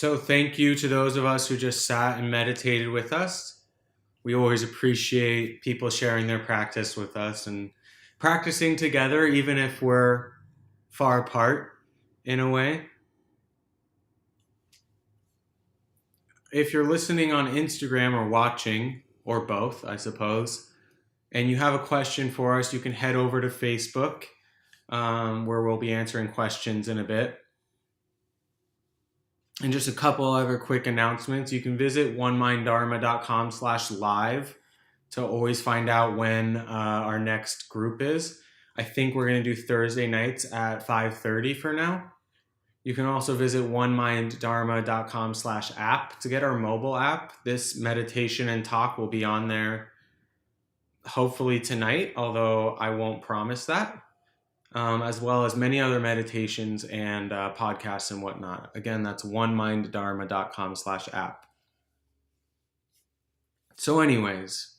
So thank you to those of us who just sat and meditated with us. We always appreciate people sharing their practice with us and practicing together, even if we're far apart in a way. If you're listening on Instagram or watching, or both, I suppose, and you have a question for us, you can head over to Facebook, where we'll be answering questions in a bit. And just a couple other quick announcements. You can visit oneminddharma.com/live to always find out when our next group is. I think we're going to do Thursday nights at 5:30 for now. You can also visit oneminddharma.com/app to get our mobile app. This meditation and talk will be on there hopefully tonight, although I won't promise that. As well as many other meditations and podcasts and whatnot. Again, that's oneminddharma.com/app. So anyways,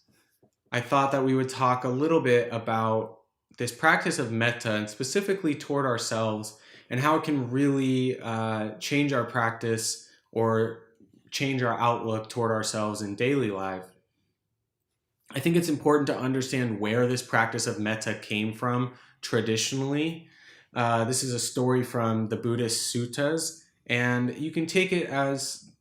I thought that we would talk a little bit about this practice of metta and specifically toward ourselves and how it can really change our practice or change our outlook toward ourselves in daily life. I think it's important to understand where this practice of metta came from traditionally. This is a story from the Buddhist suttas, and you can take it as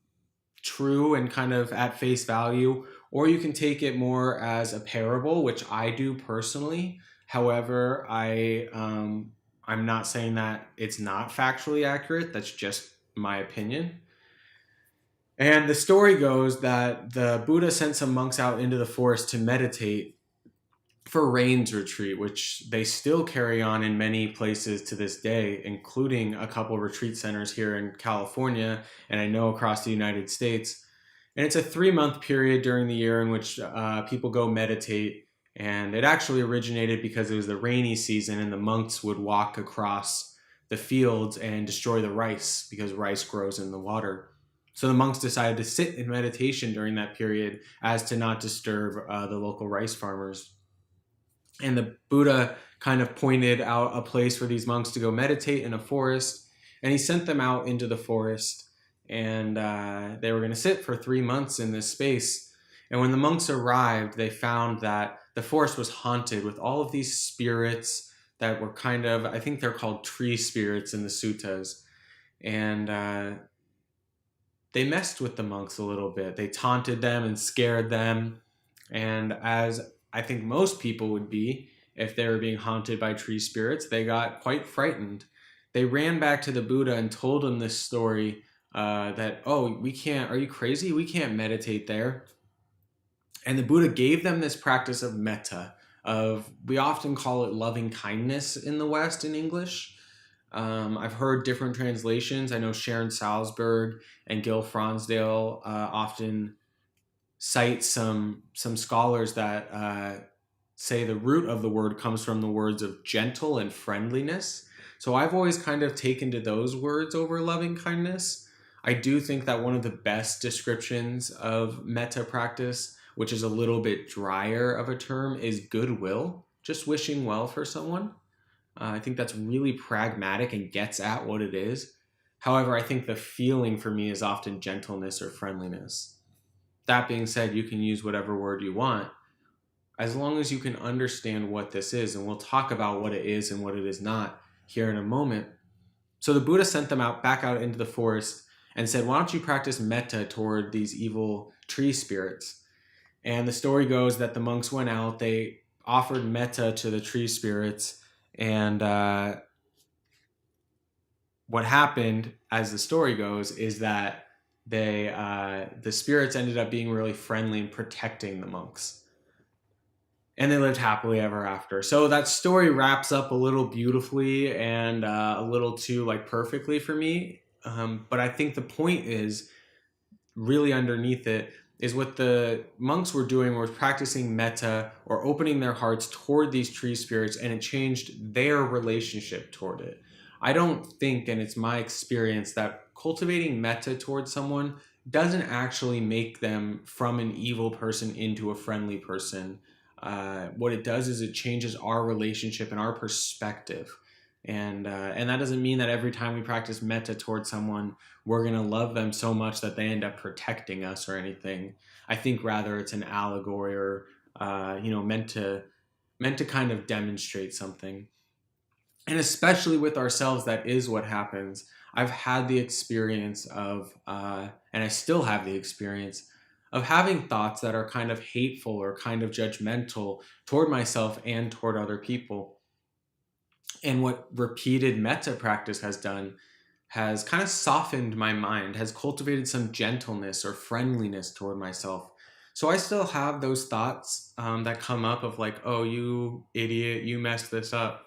true and kind of at face value, or you can take it more as a parable, which I do personally. However, I'm not saying that it's not factually accurate. That's just my opinion. And the story goes that the Buddha sent some monks out into the forest to meditate for rains retreat, which they still carry on in many places to this day, including a couple retreat centers here in California, and I know across the United States. And it's a 3-month period during the year in which people go meditate. And it actually originated because it was the rainy season and the monks would walk across the fields and destroy the rice because rice grows in the water. So the monks decided to sit in meditation during that period as to not disturb the local rice farmers. And the Buddha kind of pointed out a place for these monks to go meditate in a forest. And he sent them out into the forest. And they were going to sit for 3 months in this space. And when the monks arrived, they found that the forest was haunted with all of these spirits that were kind of, I think they're called tree spirits in the suttas. And they messed with the monks a little bit. They taunted them and scared them. And as I think most people would be, if they were being haunted by tree spirits, they got quite frightened. They ran back to the Buddha and told him this story that, oh, we can't, are you crazy? We can't meditate there. And the Buddha gave them this practice of metta, we often call it loving kindness in the West in English. I've heard different translations. I know Sharon Salzberg and Gil Fronsdale often cite some scholars that say the root of the word comes from the words of gentle and friendliness. So I've always kind of taken to those words over loving kindness. I do think that one of the best descriptions of metta practice, which is a little bit drier of a term, is goodwill, just wishing well for someone. I think that's really pragmatic and gets at what it is. However, I think the feeling for me is often gentleness or friendliness. That being said, you can use whatever word you want, as long as you can understand what this is. And we'll talk about what it is and what it is not here in a moment. So the Buddha sent them back out into the forest and said, why don't you practice metta toward these evil tree spirits? And the story goes that the monks went out, they offered metta to the tree spirits, and what happened, as the story goes, is that the spirits ended up being really friendly and protecting the monks. And they lived happily ever after. So that story wraps up a little beautifully and a little too perfectly for me. But I think the point is, really underneath it, is what the monks were doing was practicing metta or opening their hearts toward these tree spirits, and it changed their relationship toward it. I don't think, and it's my experience, that cultivating metta towards someone doesn't actually make them from an evil person into a friendly person. What it does is it changes our relationship and our perspective. And that doesn't mean that every time we practice metta towards someone, we're going to love them so much that they end up protecting us or anything. I think rather it's an allegory, or meant to kind of demonstrate something. And especially with ourselves, that is what happens. I've had the experience of, and I still have the experience of having thoughts that are kind of hateful or kind of judgmental toward myself and toward other people. And what repeated metta practice has done has kind of softened my mind, has cultivated some gentleness or friendliness toward myself. So I still have those thoughts that come up of like, oh, you idiot, you messed this up.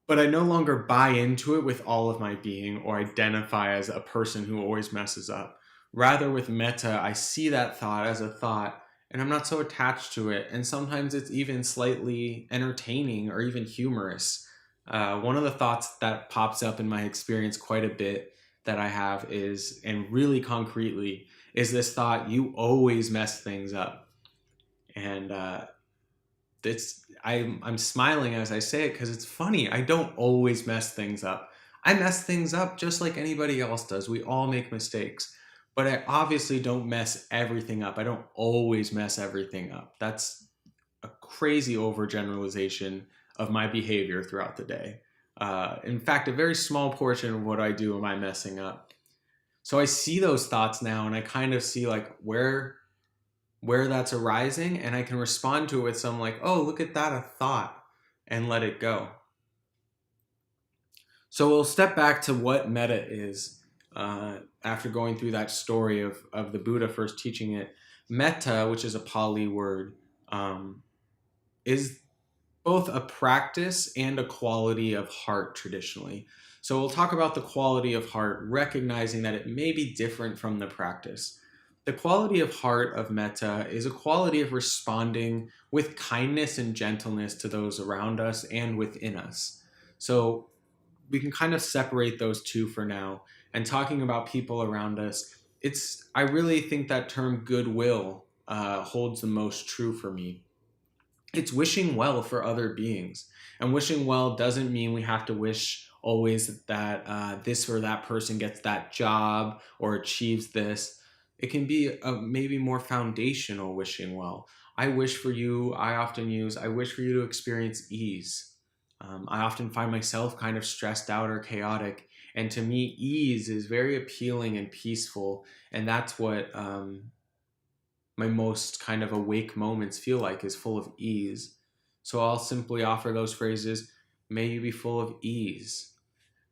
But I no longer buy into it with all of my being or identify as a person who always messes up. Rather, with metta, I see that thought as a thought and I'm not so attached to it. And sometimes it's even slightly entertaining or even humorous. One of the thoughts that pops up in my experience quite a bit that I have is, and really concretely, is this thought: you always mess things up. And I'm smiling as I say it because it's funny. I don't always mess things up. I mess things up just like anybody else does. We all make mistakes. But I obviously don't mess everything up. I don't always mess everything up. That's a crazy overgeneralization of my behavior throughout the day. In fact, a very small portion of what I do am I messing up. So I see those thoughts now and I kind of see like where that's arising, and I can respond to it with some like, oh, look at that, a thought, and let it go. So we'll step back to what metta is after going through that story of the Buddha first teaching it. Metta, which is a Pali word, is both a practice and a quality of heart traditionally. So we'll talk about the quality of heart, recognizing that it may be different from the practice. The quality of heart of metta is a quality of responding with kindness and gentleness to those around us and within us. So we can kind of separate those two for now. And talking about people around us, I really think that term goodwill holds the most true for me. It's wishing well for other beings. And wishing well doesn't mean we have to wish always that this or that person gets that job or achieves this. It can be a maybe more foundational wishing well. I wish for you, I wish for you to experience ease. I often find myself kind of stressed out or chaotic. And to me, ease is very appealing and peaceful. And that's what my most kind of awake moments feel like, is full of ease. So I'll simply offer those phrases: may you be full of ease.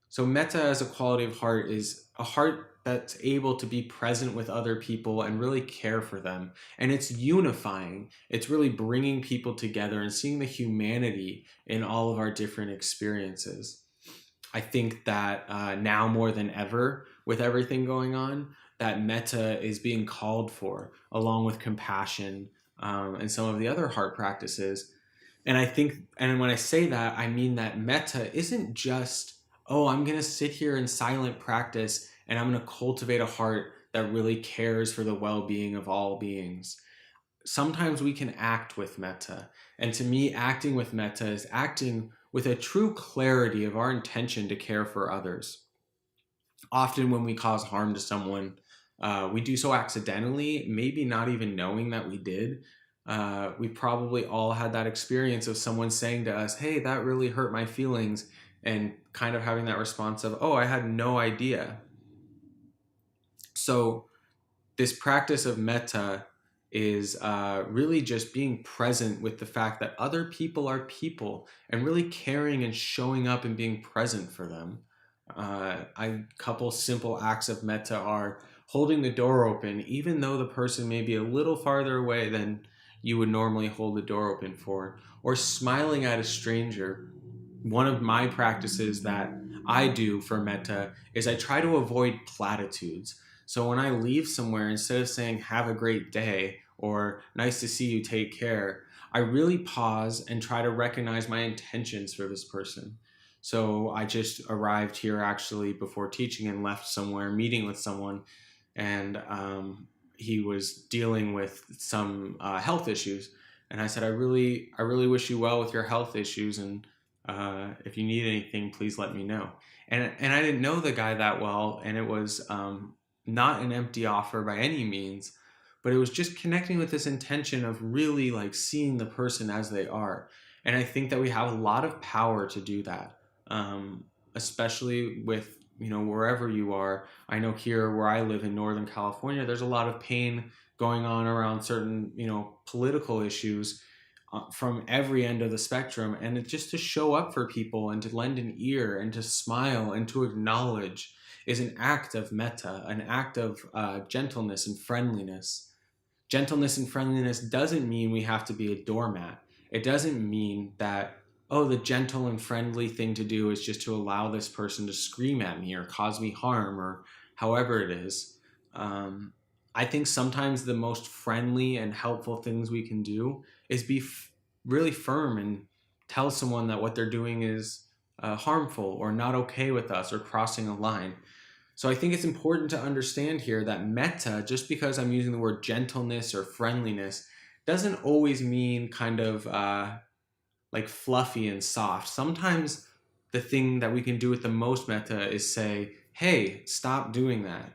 So metta as a quality of heart is a heart that's able to be present with other people and really care for them. And it's unifying. It's really bringing people together and seeing the humanity in all of our different experiences. I think that now more than ever, with everything going on, that metta is being called for, along with compassion and some of the other heart practices. And I think, and when I say that, I mean that metta isn't just, oh, I'm going to sit here in silent practice and I'm going to cultivate a heart that really cares for the well being of all beings. Sometimes we can act with metta. And to me, acting with metta is acting with a true clarity of our intention to care for others. Often, when we cause harm to someone, we do so accidentally, maybe not even knowing that we did. We probably all had that experience of someone saying to us, hey, that really hurt my feelings, and kind of having that response of, oh, I had no idea. So this practice of metta is really just being present with the fact that other people are people, and really caring and showing up and being present for them. A couple simple acts of metta are holding the door open, even though the person may be a little farther away than you would normally hold the door open for, or smiling at a stranger. One of my practices that I do for metta is I try to avoid platitudes. So when I leave somewhere, instead of saying, have a great day, or nice to see you, take care, I really pause and try to recognize my intentions for this person. So I just arrived here actually before teaching and left somewhere, meeting with someone, and he was dealing with some health issues. And I said, I really wish you well with your health issues, and If you need anything, please let me know. And I didn't know the guy that well, and it was not an empty offer by any means, but it was just connecting with this intention of really like seeing the person as they are. And I think that we have a lot of power to do that, especially with, wherever you are. I know here where I live in Northern California, there's a lot of pain going on around certain, political issues from every end of the spectrum, and it's just to show up for people and to lend an ear and to smile and to acknowledge is an act of metta, an act of gentleness and friendliness. Gentleness and friendliness doesn't mean we have to be a doormat. It doesn't mean that, oh, the gentle and friendly thing to do is just to allow this person to scream at me or cause me harm or however it is. I think sometimes the most friendly and helpful things we can do is be really firm and tell someone that what they're doing is harmful or not okay with us or crossing a line. So I think it's important to understand here that metta, just because I'm using the word gentleness or friendliness, doesn't always mean kind of like fluffy and soft. Sometimes the thing that we can do with the most metta is say, hey, stop doing that.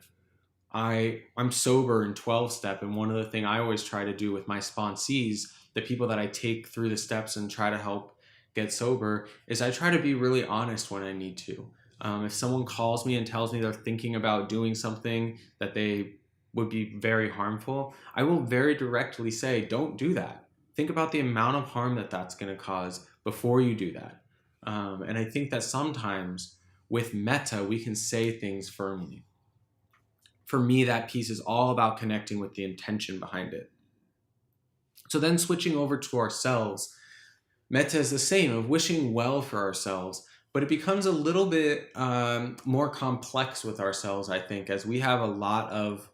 I'm sober in 12 step, and one of the things I always try to do with my sponsees, the people that I take through the steps and try to help get sober, is I try to be really honest when I need to. If someone calls me and tells me they're thinking about doing something that they would be very harmful, I will very directly say, don't do that. Think about the amount of harm that that's going to cause before you do that. And I think that sometimes with metta, we can say things firmly. For me, that piece is all about connecting with the intention behind it. So then switching over to ourselves, metta is the same, of wishing well for ourselves, but it becomes a little bit more complex with ourselves, I think, as we have a lot of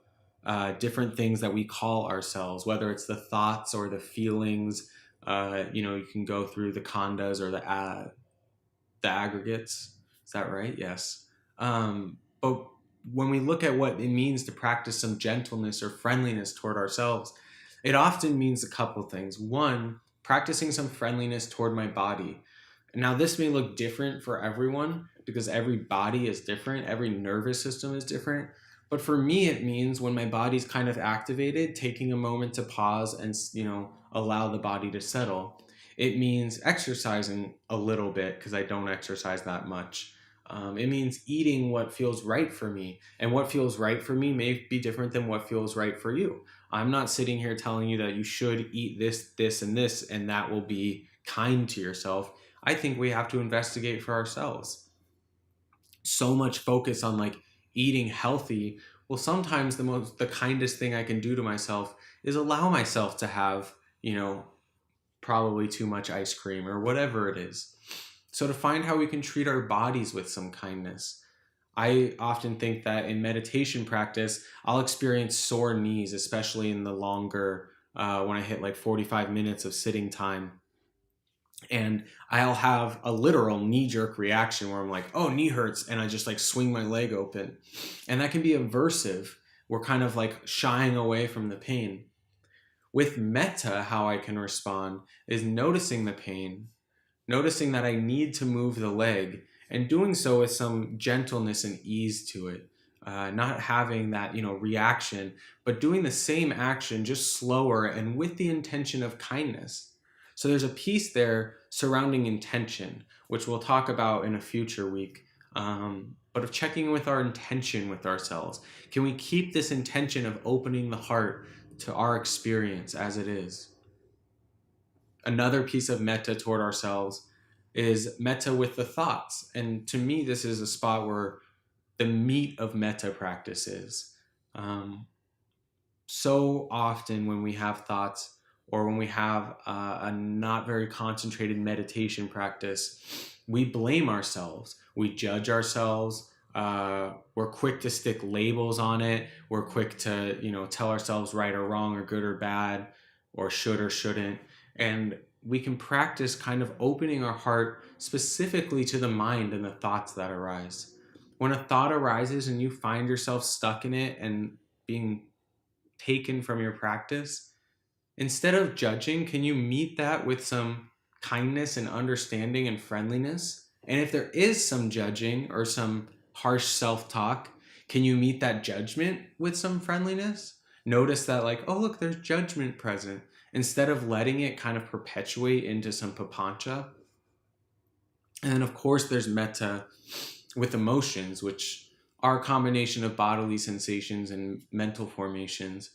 different things that we call ourselves, whether it's the thoughts or the feelings. You can go through the khandhas or the aggregates. Is that right? Yes. But when we look at what it means to practice some gentleness or friendliness toward ourselves, it often means a couple things. One, practicing some friendliness toward my body. Now, this may look different for everyone because every body is different, every nervous system is different. But for me, it means when my body's kind of activated, taking a moment to pause and, allow the body to settle. It means exercising a little bit because I don't exercise that much. It means eating what feels right for me. And what feels right for me may be different than what feels right for you. I'm not sitting here telling you that you should eat this, this, and that will be kind to yourself. I think we have to investigate for ourselves. So much focus on like eating healthy. Well, sometimes the kindest thing I can do to myself is allow myself to have, probably too much ice cream or whatever it is. So to find how we can treat our bodies with some kindness. I often think that in meditation practice, I'll experience sore knees, especially in the longer, when I hit like 45 minutes of sitting time. And I'll have a literal knee jerk reaction where I'm like, oh, knee hurts. And I just like swing my leg open. And that can be aversive. We're kind of like shying away from the pain. With metta, how I can respond is noticing the pain, noticing that I need to move the leg, and doing so with some gentleness and ease to it. Not having that, reaction, but doing the same action just slower and with the intention of kindness. So there's a piece there surrounding intention, which we'll talk about in a future week. But of checking with our intention with ourselves. Can we keep this intention of opening the heart to our experience as it is? Another piece of metta toward ourselves is metta with the thoughts. And to me, this is a spot where the meat of metta practice is. So often when we have thoughts or when we have a not very concentrated meditation practice, we blame ourselves. We judge ourselves. We're quick to stick labels on it. We're quick to, tell ourselves right or wrong or good or bad or should or shouldn't. And we can practice kind of opening our heart specifically to the mind and the thoughts that arise. When a thought arises and you find yourself stuck in it and being taken from your practice, instead of judging, can you meet that with some kindness and understanding and friendliness? And if there is some judging or some harsh self-talk, can you meet that judgment with some friendliness? Notice that, like, oh, look, there's judgment present, instead of letting it kind of perpetuate into some papancha. And then, of course, there's metta with emotions, which are a combination of bodily sensations and mental formations.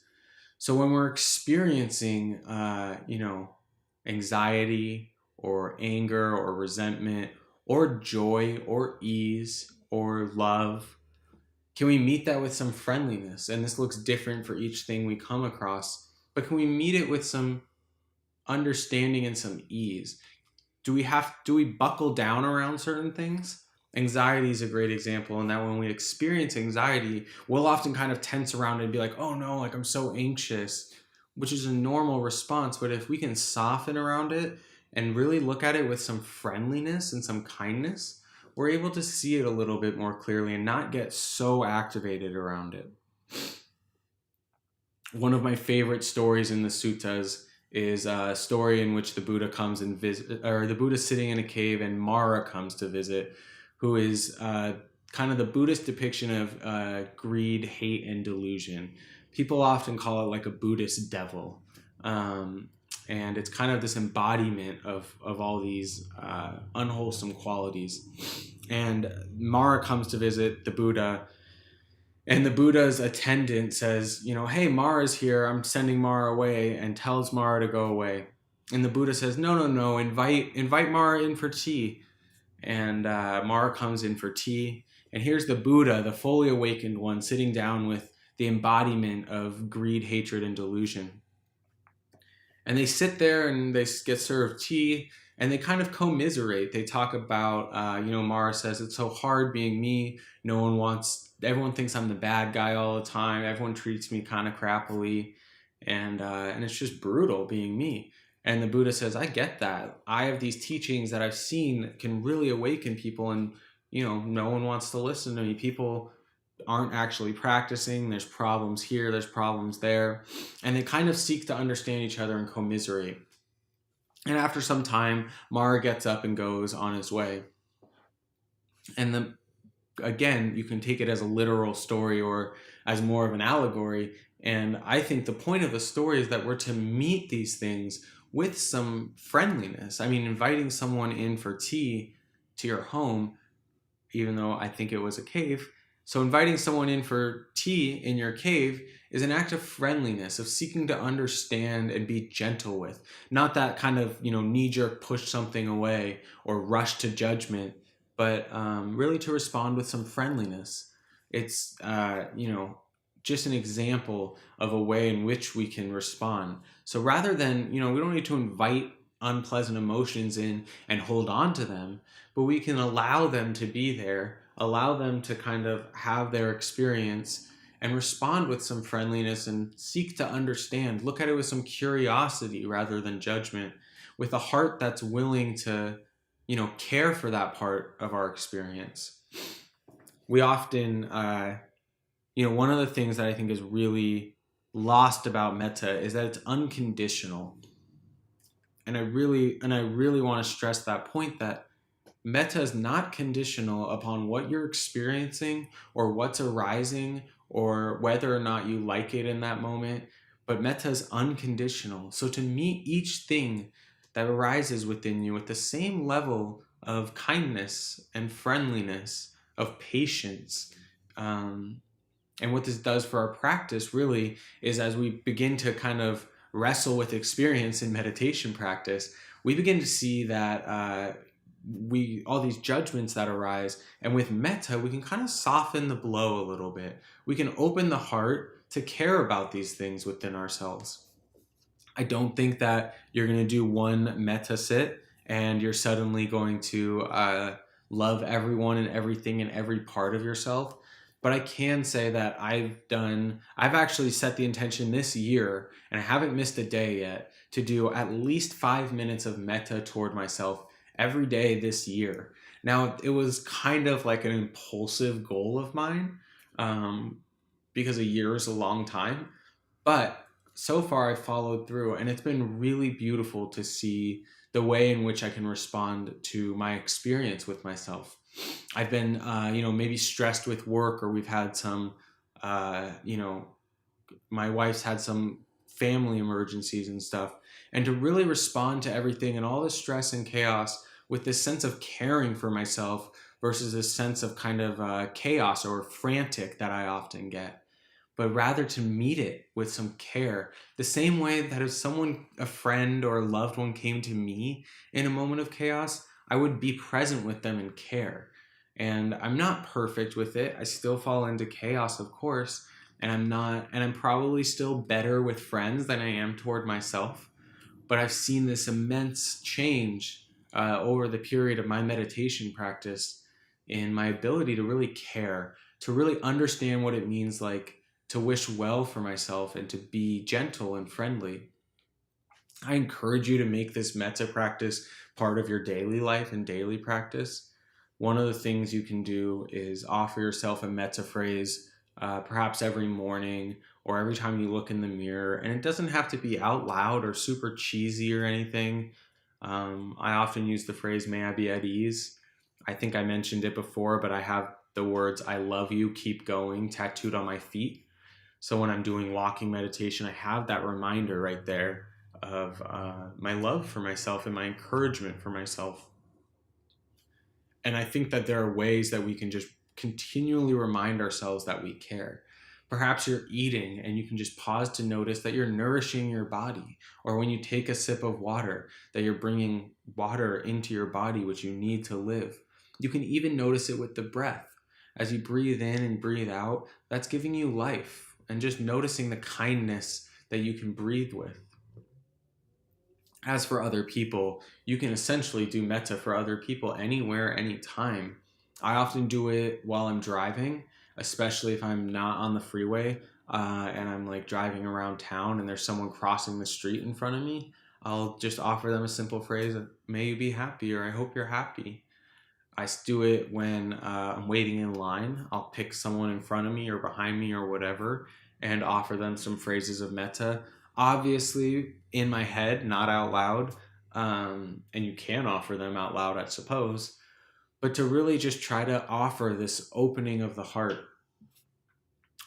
So when we're experiencing, anxiety or anger or resentment or joy or ease or love, can we meet that with some friendliness? And this looks different for each thing we come across, but can we meet it with some understanding and some ease? Do we buckle down around certain things? Anxiety is a great example, in that when we experience anxiety, we'll often kind of tense around it and be like, oh no, like I'm so anxious, which is a normal response. But if we can soften around it and really look at it with some friendliness and some kindness, we're able to see it a little bit more clearly and not get so activated around it. One of my favorite stories in the suttas is a story in which the Buddha comes and visit, or the Buddha's sitting in a cave and Mara comes to visit, who is kind of the Buddhist depiction of greed, hate, and delusion. People often call it like a Buddhist devil. And it's kind of this embodiment of all these unwholesome qualities. And Mara comes to visit the Buddha, and the Buddha's attendant says, hey, Mara's here. I'm sending Mara away, and tells Mara to go away. And the Buddha says, no, invite Mara in for tea. And Mara comes in for tea. And here's the Buddha, the fully awakened one, sitting down with the embodiment of greed, hatred, and delusion. And they sit there and they get served tea, and they kind of commiserate. They talk about, Mara says, it's so hard being me. Everyone thinks I'm the bad guy all the time. Everyone treats me kind of crappily. And it's just brutal being me. And the Buddha says, I get that. I have these teachings that I've seen can really awaken people, and, no one wants to listen to me. People aren't actually practicing. There's problems here, there's problems there. And they kind of seek to understand each other and commiserate. And after some time, Mara gets up and goes on his way. And again, you can take it as a literal story or as more of an allegory. And I think the point of the story is that we're to meet these things with some friendliness. I mean, inviting someone in for tea to your home, even though I think it was a cave. So inviting someone in for tea in your cave is an act of friendliness, of seeking to understand and be gentle with. Not that kind of, knee-jerk push something away or rush to judgment, but really to respond with some friendliness. It's, just an example of a way in which we can respond. So rather than, we don't need to invite unpleasant emotions in and hold on to them, but we can allow them to be there, allow them to kind of have their experience, and respond with some friendliness and seek to understand. Look at it with some curiosity rather than judgment, with a heart that's willing to, care for that part of our experience. We often, one of the things that I think is really lost about metta is that it's unconditional. And I really want to stress that point, that metta is not conditional upon what you're experiencing or what's arising or whether or not you like it in that moment, but metta is unconditional. So to meet each thing that arises within you with the same level of kindness and friendliness, of patience, and what this does for our practice really is, as we begin to kind of wrestle with experience in meditation practice, we begin to see that all these judgments that arise, and with metta, we can kind of soften the blow a little bit. We can open the heart to care about these things within ourselves. I don't think that you're going to do one metta sit and you're suddenly going to love everyone and everything and every part of yourself. But I can say that I've actually set the intention this year, and I haven't missed a day yet, to do at least 5 minutes of metta toward myself every day this year. Now, it was kind of like an impulsive goal of mine, because a year is a long time, but so far I followed through, and it's been really beautiful to see the way in which I can respond to my experience with myself. I've been, maybe stressed with work, or we've had some, my wife's had some family emergencies and stuff. And to really respond to everything and all the stress and chaos with this sense of caring for myself versus this sense of kind of chaos or frantic that I often get, but rather to meet it with some care. The same way that if someone, a friend or a loved one came to me in a moment of chaos, I would be present with them and care. And I'm not perfect with it. I still fall into chaos, of course, and I'm probably still better with friends than I am toward myself. But I've seen this immense change over the period of my meditation practice in my ability to really care, to really understand what it means like to wish well for myself and to be gentle and friendly. I encourage you to make this metta practice part of your daily life and daily practice. One of the things you can do is offer yourself a metta phrase, perhaps every morning or every time you look in the mirror. And it doesn't have to be out loud or super cheesy or anything. I often use the phrase, may I be at ease. I think I mentioned it before, but I have the words, I love you, keep going, tattooed on my feet. So when I'm doing walking meditation, I have that reminder right there of my love for myself and my encouragement for myself. And I think that there are ways that we can just continually remind ourselves that we care. Perhaps you're eating and you can just pause to notice that you're nourishing your body. Or when you take a sip of water, that you're bringing water into your body, which you need to live. You can even notice it with the breath. As you breathe in and breathe out, that's giving you life. And just noticing the kindness that you can breathe with. As for other people, you can essentially do metta for other people anywhere, anytime. I often do it while I'm driving, especially if I'm not on the freeway and I'm like driving around town and there's someone crossing the street in front of me. I'll just offer them a simple phrase, may you be happy, or I hope you're happy. I do it when I'm waiting in line. I'll pick someone in front of me or behind me or whatever and offer them some phrases of metta. Obviously, in my head, not out loud. And you can offer them out loud, I suppose. But to really just try to offer this opening of the heart.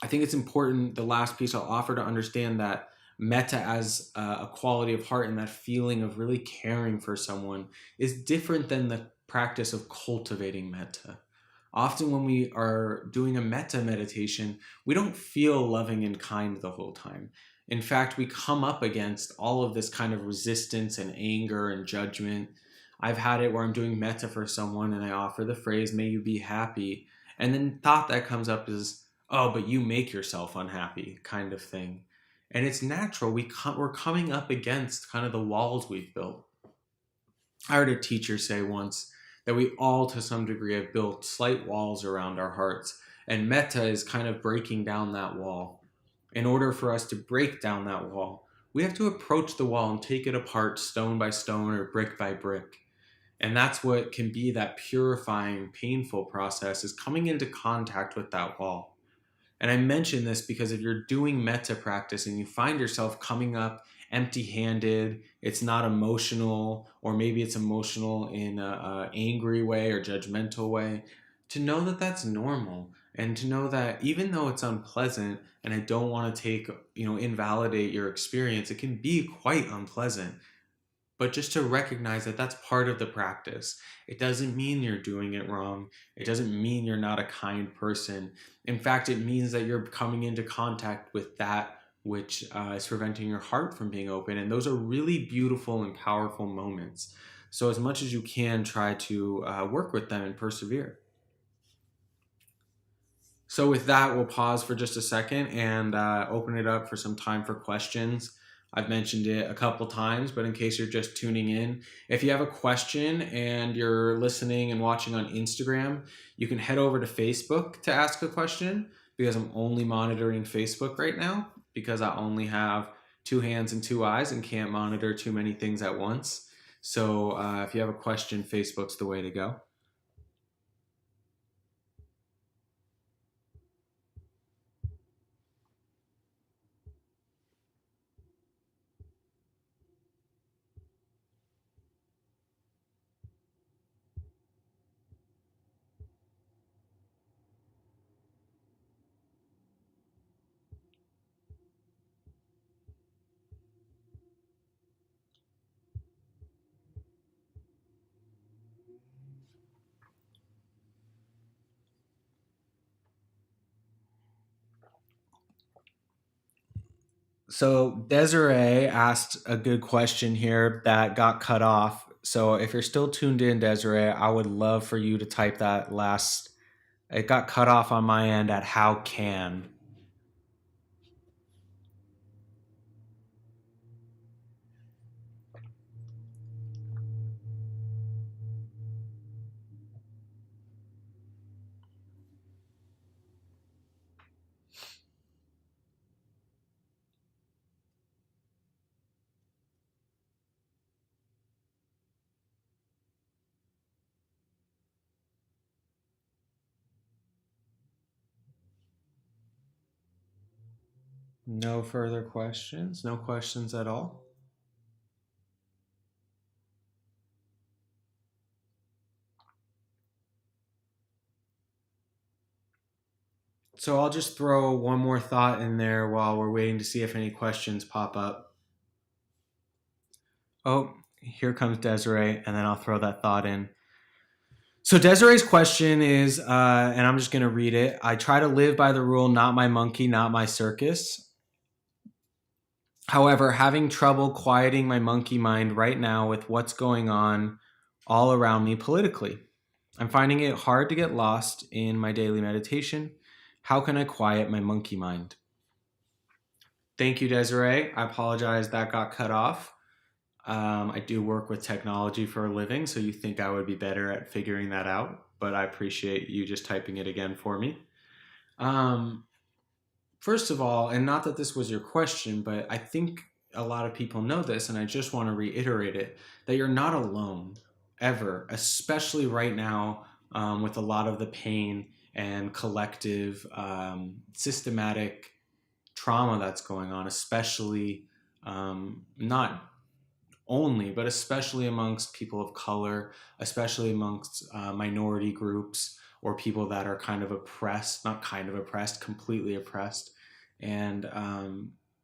I think it's important, the last piece I'll offer, to understand that metta as a quality of heart and that feeling of really caring for someone is different than the practice of cultivating metta. Often when we are doing a metta meditation, we don't feel loving and kind the whole time. In fact, we come up against all of this kind of resistance and anger and judgment. I've had it where I'm doing metta for someone and I offer the phrase, may you be happy. And then thought that comes up is, oh, but you make yourself unhappy, kind of thing. And it's natural. We're coming up against kind of the walls we've built. I heard a teacher say once that we all, to some degree, have built slight walls around our hearts, and metta is kind of breaking down that wall. In order for us to break down that wall, we have to approach the wall and take it apart stone by stone or brick by brick. And that's what can be that purifying, painful process, is coming into contact with that wall. And I mention this because if you're doing metta practice and you find yourself coming up empty-handed, it's not emotional, or maybe it's emotional in a angry way or judgmental way, to know that that's normal, and to know that even though it's unpleasant, and I don't want to invalidate your experience, it can be quite unpleasant. But just to recognize that that's part of the practice. It doesn't mean you're doing it wrong. It doesn't mean you're not a kind person. In fact, it means that you're coming into contact with that which is preventing your heart from being open. And those are really beautiful and powerful moments. So as much as you can, try to work with them and persevere. So with that, we'll pause for just a second and open it up for some time for questions. I've mentioned it a couple times, but in case you're just tuning in, if you have a question and you're listening and watching on Instagram, you can head over to Facebook to ask a question, because I'm only monitoring Facebook right now because I only have 2 hands and 2 eyes and can't monitor too many things at once. So if you have a question, Facebook's the way to go. So Desiree asked a good question here that got cut off. So if you're still tuned in, Desiree, I would love for you to type that last. It got cut off on my end at how can. No further questions? No questions at all? So I'll just throw one more thought in there while we're waiting to see if any questions pop up. Oh, here comes Desiree, and then I'll throw that thought in. So Desiree's question is, and I'm just going to read it. I try to live by the rule, not my monkey, not my circus. However, having trouble quieting my monkey mind right now with what's going on all around me politically. I'm finding it hard to get lost in my daily meditation. How can I quiet my monkey mind? Thank you, Desiree. I apologize that got cut off. I do work with technology for a living, so you think I would be better at figuring that out, but I appreciate you just typing it again for me. Um, First of all, and not that this was your question, but I think a lot of people know this, and I just want to reiterate it, that you're not alone ever, especially right now with a lot of the pain and collective systematic trauma that's going on, especially not only, but especially amongst people of color, especially amongst minority groups or people that are kind of oppressed, not kind of oppressed, completely oppressed, and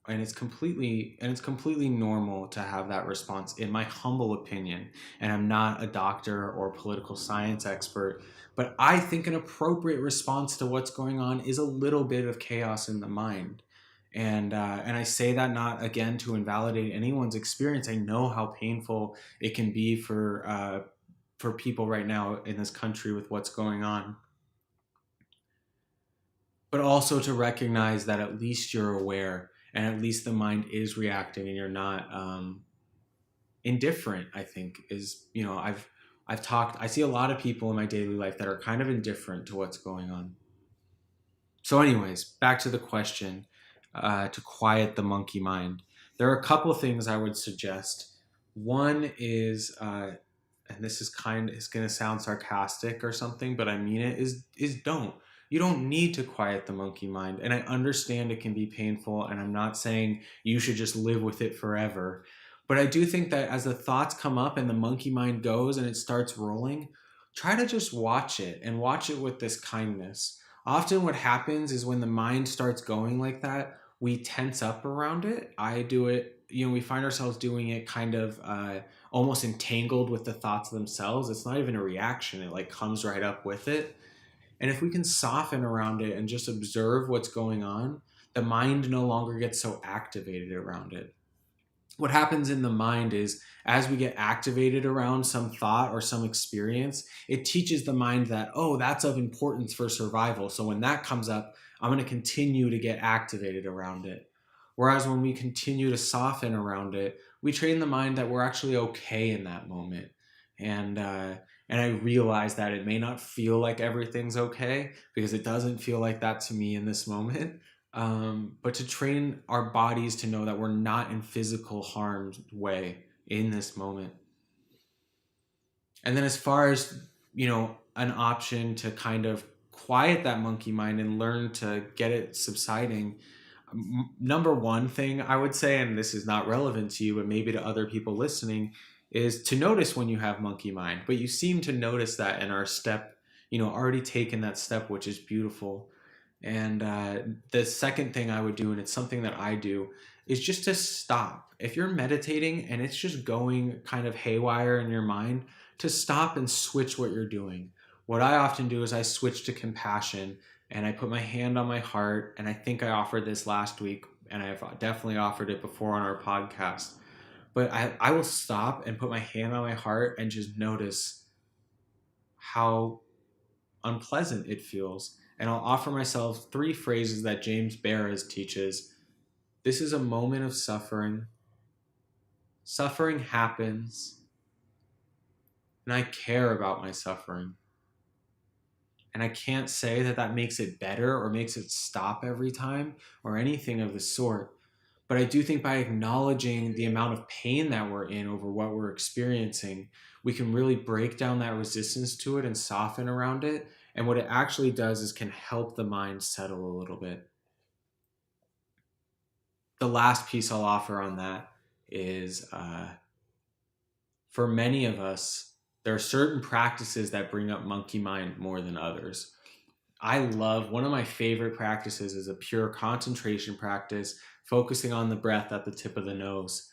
it's completely normal to have that response, in my humble opinion. And I'm not a doctor or political science expert, but I think an appropriate response to what's going on is a little bit of chaos in the mind. And I say that not again to invalidate anyone's experience. I know how painful it can be for people right now in this country with what's going on, but also to recognize that at least you're aware and at least the mind is reacting and you're not indifferent. I think is I've talked. I see a lot of people in my daily life that are kind of indifferent to what's going on. So, anyways, back to the question, to quiet the monkey mind. There are a couple of things I would suggest. One is, and this is going to sound sarcastic or something, but I mean it, is don't. You don't need to quiet the monkey mind. And I understand it can be painful, and I'm not saying you should just live with it forever. But I do think that as the thoughts come up and the monkey mind goes and it starts rolling, try to just watch it and watch it with this kindness. Often what happens is when the mind starts going like that, we tense up around it. I do it, we find ourselves doing it kind of almost entangled with the thoughts themselves. It's not even a reaction, it like comes right up with it. And if we can soften around it and just observe what's going on, the mind no longer gets so activated around it. What happens in the mind is as we get activated around some thought or some experience, it teaches the mind that, oh, that's of importance for survival. So when that comes up, I'm going to continue to get activated around it. Whereas when we continue to soften around it, we train the mind that we're actually okay in that moment. And I realize that it may not feel like everything's okay because it doesn't feel like that to me in this moment. But to train our bodies to know that we're not in physical harm's way in this moment. And then as far as, an option to kind of quiet that monkey mind and learn to get it subsiding, number one thing I would say, and this is not relevant to you, but maybe to other people listening, is to notice when you have monkey mind. But you seem to notice that in our step, already taken that step, which is beautiful. And the second thing I would do, and it's something that I do, is just to stop. If you're meditating and it's just going kind of haywire in your mind, to stop and switch what you're doing. What I often do is I switch to compassion and I put my hand on my heart. And I think I offered this last week. and I've definitely offered it before on our podcast. But I will stop and put my hand on my heart and just notice how unpleasant it feels. And I'll offer myself 3 phrases that James Barris teaches. This is a moment of suffering. Suffering happens, and I care about my suffering. And I can't say that that makes it better or makes it stop every time or anything of the sort. But I do think by acknowledging the amount of pain that we're in over what we're experiencing, we can really break down that resistance to it and soften around it. And what it actually does is can help the mind settle a little bit. The last piece I'll offer on that is for many of us, there are certain practices that bring up monkey mind more than others. I love, one of my favorite practices is a pure concentration practice, focusing on the breath at the tip of the nose.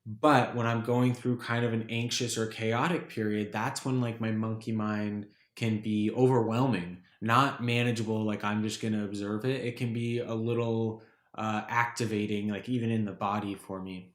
But when I'm going through kind of an anxious or chaotic period, that's when like my monkey mind can be overwhelming, not manageable. Like I'm just going to observe it. It can be a little activating, like even in the body for me.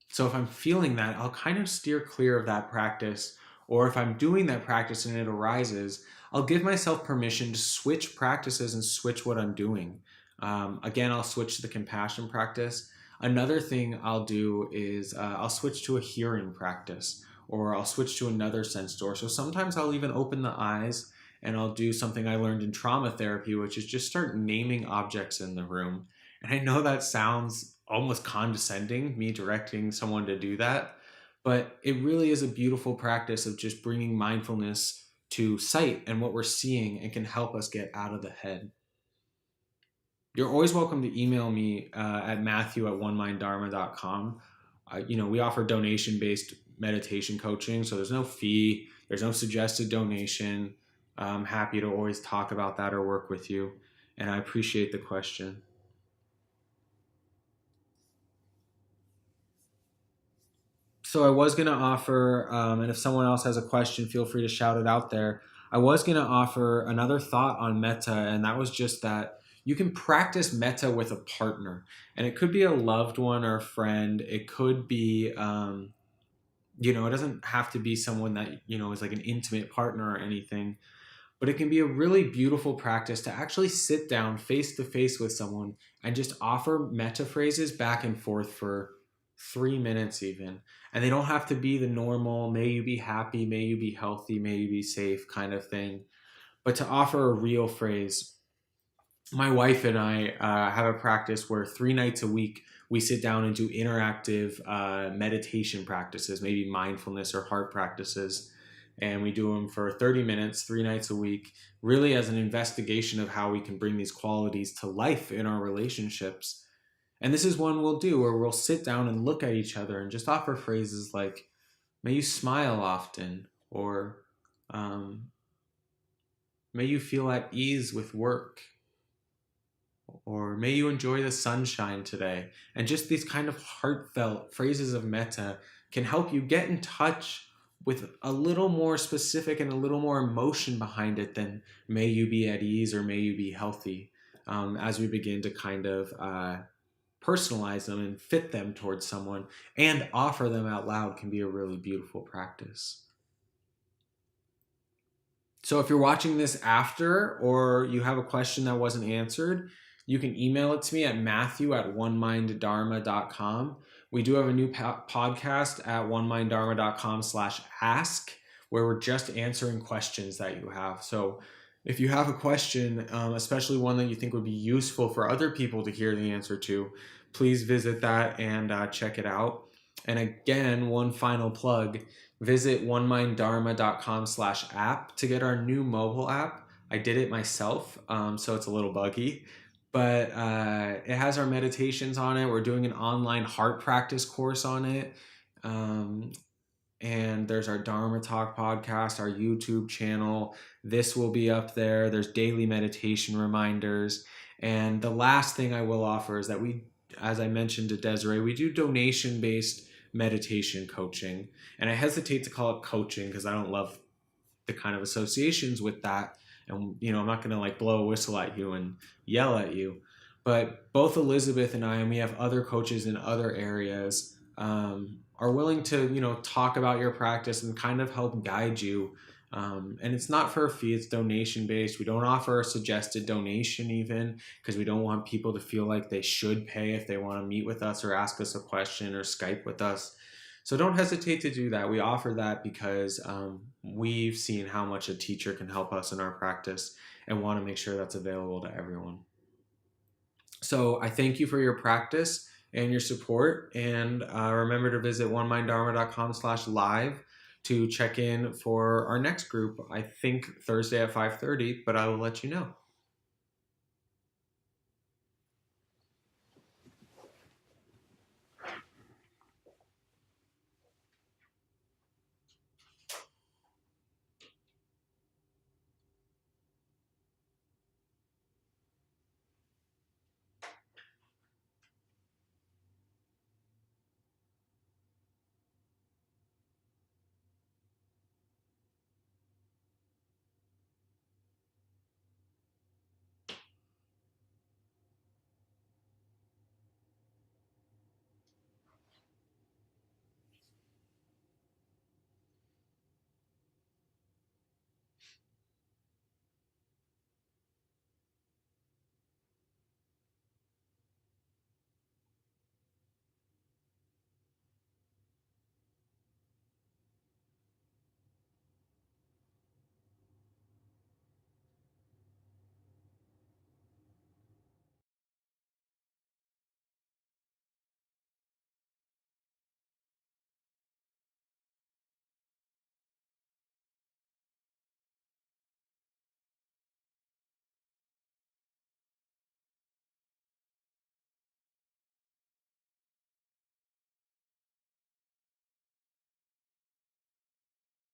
So if I'm feeling that, I'll kind of steer clear of that practice. Or if I'm doing that practice and it arises, I'll give myself permission to switch practices and switch what I'm doing. Again, I'll switch to the compassion practice. Another thing I'll do is I'll switch to a hearing practice, or I'll switch to another sense door. So sometimes I'll even open the eyes and I'll do something I learned in trauma therapy, which is just start naming objects in the room. And I know that sounds almost condescending, me directing someone to do that, but it really is a beautiful practice of just bringing mindfulness to sight and what we're seeing, and can help us get out of the head. You're always welcome to email me at matthew@oneminddharma.com. We offer donation-based meditation coaching, so there's no fee, there's no suggested donation. I'm happy to always talk about that or work with you, and I appreciate the question. So I was going to offer, and if someone else has a question, feel free to shout it out there. I was going to offer another thought on metta, and that was just that you can practice metta with a partner. And it could be a loved one or a friend. It could be, it doesn't have to be someone that, is like an intimate partner or anything. But it can be a really beautiful practice to actually sit down face to face with someone and just offer metta phrases back and forth for 3 minutes even. And they don't have to be the normal, may you be happy, may you be healthy, may you be safe kind of thing. But to offer a real phrase. My wife and I have a practice where 3 nights a week we sit down and do interactive meditation practices, maybe mindfulness or heart practices. And we do them for 30 minutes, 3 nights a week, really as an investigation of how we can bring these qualities to life in our relationships. And this is one we'll do where we'll sit down and look at each other and just offer phrases like, may you smile often, or may you feel at ease with work, or may you enjoy the sunshine today. And just these kind of heartfelt phrases of metta can help you get in touch with a little more specific and a little more emotion behind it than may you be at ease or may you be healthy, as we begin to kind of personalize them and fit them towards someone and offer them out loud can be a really beautiful practice. So if you're watching this after, or you have a question that wasn't answered, you can email it to me at matthew@oneminddharma.com. We do have a new podcast at oneminddharma.com/ask, where we're just answering questions that you have. So if you have a question, especially one that you think would be useful for other people to hear the answer to, please visit that and check it out. And again, one final plug, visit oneminddharma.com/app to get our new mobile app. I did it myself, so it's a little buggy, but it has our meditations on it. We're doing an online heart practice course on it. And there's our Dharma Talk podcast, our YouTube channel. This will be up there. There's daily meditation reminders. And the last thing I will offer is that we, as I mentioned to Desiree, we do donation-based meditation coaching. And I hesitate to call it coaching because I don't love the kind of associations with that. And, I'm not going to like blow a whistle at you and yell at you. But both Elizabeth and I, and we have other coaches in other areas, are willing to, talk about your practice and kind of help guide you. And it's not for a fee, it's donation based. We don't offer a suggested donation even, because we don't want people to feel like they should pay if they want to meet with us or ask us a question or Skype with us. So don't hesitate to do that. We offer that because we've seen how much a teacher can help us in our practice and want to make sure that's available to everyone. So I thank you for your practice and your support. And remember to visit oneminddharma.com/live to check in for our next group. I think Thursday at 5:30, but I will let you know.